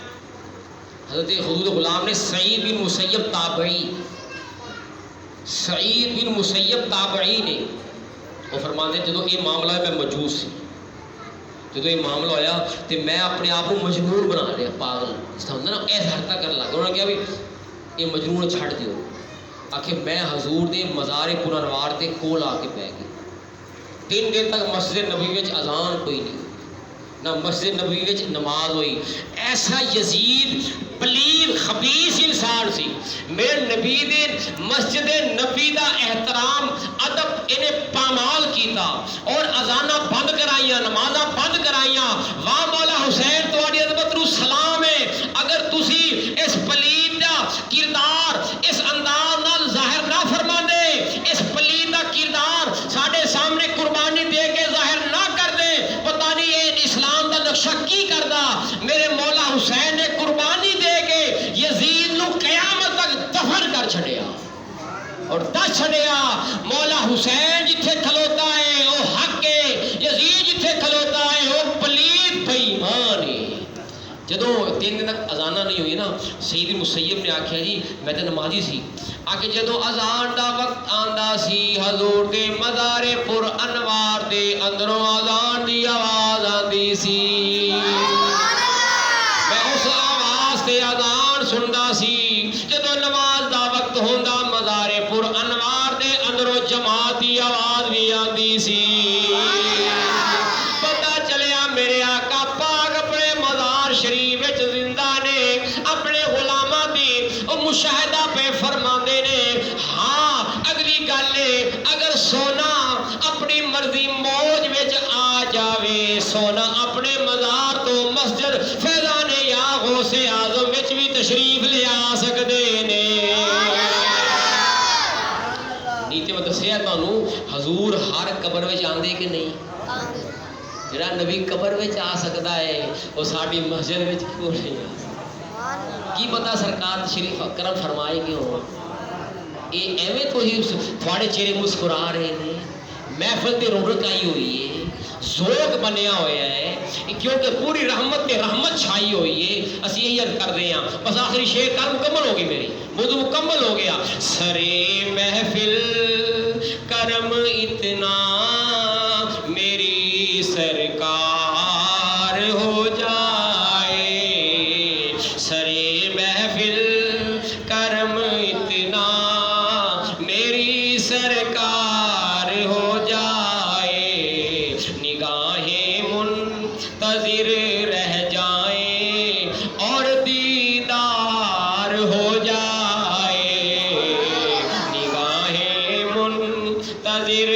حضرت حضور غلام نے سعید بن مسیب تابعی نے وہ فرماتے جدو یہ معاملہ ہے میں موجود سی، جدو یہ معاملہ ہویا تو میں اپنے آپ کو مجنون بنا لیا، پاگل جس طرح ہوتا نا ایسا حرکت کرنے لگا. انہوں نے کہا بھی یہ مجنون چھڑ دیو. آخر میں حضور دے مزار پر انوار دے کول آ کے پہ گئی. 3 دن تک مسجد نبوی وچ اذان کوئی نہیں، نہ مسجد نبوی وچ نماز ہوئی. ایسا یزید پلید خبیث انسان سی. میرے نبی دے مسجد نبی دا احترام ادب انہیں پامال کیتا اور اذانہ بند کرائیاں، نمازاں بند کرائیاں. واہ مولا حسین تواڈی عظمت نو سلام ہے. اگر تسی اس پلید دا کردار اس انداز نال ظاہر نہ فرما دے، اس پلید دا کردار ساڈے سامنے قربانی دے کے ظاہر نہ کر دے، پتہ نہیں یہ اسلام دا نقشہ کی کردا. میرے مولا حسین نے قربانی دے کے یزید نو قیامت تک دفن کر چھڑیا اور دس چھڑیا. مولا حسین جتھے کھلوتا ہے وہ حق ہے، یزید جتھے کھلوتا ہے وہ پلید بے ایمان ہے. جدو 3 دن تک اذانہ نہیں ہوئی نا، سید مسیب نے آکھیا جی میں تو نمازی سی، آکے جدو اذان دا وقت آندا سی حضور دے مزار پر انوار دے اندروں اذان دی آواز آندی سی. میں اس آواز تے اذان سندا سی. جدو نماز دا وقت ہوندا مزار پر انوار دے اندروں جماعت دی آواز بھی آندی سی. پتہ چلیا میرے آقا پاک اپنے مزار شریف وچ زندہ نے، اپنے غلاماں دی مشاہدہ پہ فرماندے نے. ہاں اگلی گل ہے اگر سونا اپنی مرضی موج وچ آ جاوے، سونا اپنے مزار تو مسجد فیضان یا غوث اعظم وچ بھی تشریف لے آ سکدے نے. نیتے میں دسیا تانوں حضور ہر قبر وچ آندے کہ نہیں؟ جڑا نبی قبر وچ آ سکدا ہے وہ ساڈی مسجد وچ کیوں نہیں آ سکدا؟ کی پتہ سرکار تشریف کرم فرمائے کیوں؟ یہ ایویں تو ہی تھوڑے چہرے مسکرا رہے ہیں، محفل تے رونق آئی ہوئی ہے، ذوق بنیا ہوا ہے، کیونکہ پوری رحمت تے رحمت چھائی ہوئی ہے۔ اسی یہی عرض کر دے ہیں، بس آخری شعر کل مکمل ہوگی، میری موضوع مکمل ہو گیا۔ سرے محفل کرم اتنا میری سرکار ہو جائے، سرے محفل کرم اتنا میری سرکار ہو جائے، نگاہیں منتظر رہ جائیں اور دیدار ہو جائے، نگاہیں منتظر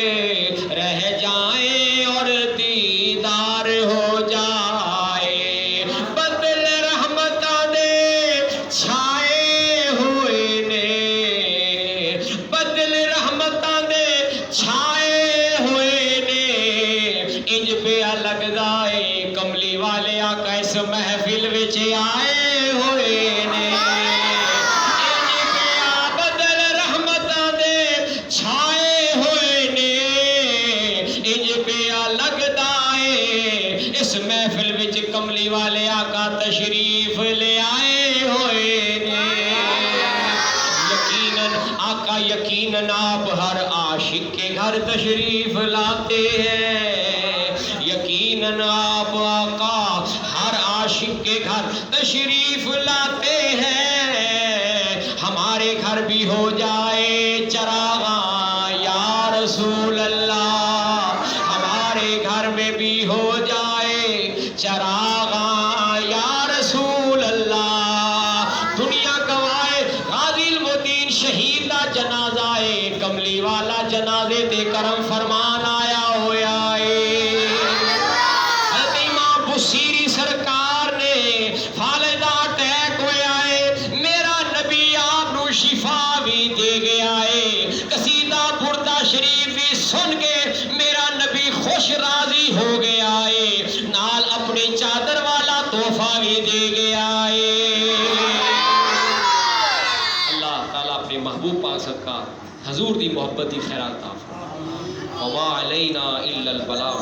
رہ جائیں اور دیدار ہو جائے، بدل رحمتاں دے چھائے ہوئے نے، بدل رحمتاں دے چھائے ہوئے نے، انج پیا لگدا اے کملی والے آقا اس محفل وچ آئے ہوئے نے، انج پیا بدل رحمتاں دے چھائے ہوئے نے، انج پیا لگدا اے اس محفل وچ کملی والے آقا تشریف لے آئے ہوئے نے۔ یقیناً آقا یقیناً آپ ہر عاشق کے گھر تشریف لاتے ہیں، یقیناً آپ آقا ہر عاشق کے گھر تشریف لاتے ہیں، ہمارے گھر بھی ہو جائے چراغاں یا رسول اللہ، ہمارے گھر میں بھی ہو جائے چراغاں یا رسول اللہ، دنیا گوائے غازی المدین شہید دا جنازہ ہے، کملی والا جنازے تے کرم فرمان آیا ہویا ہے۔ حضرت امام بصیری سرکار نے فالج دا اٹیک ہویا ہے، میرا نبی آپ نو شفا بھی دے گیا ہے، قصیدہ بردہ شریف بھی سن کے میرا نبی خوش راضی ہو گیا ہے، نال اپنی چادر والا تحفہ بھی دے گیا ہے۔ اللہ تعالیٰ اپنے محبوب پاک صدقہ حضور دی محبت دی خیرات عطا فرمائے۔ وما علینا الا البلاغ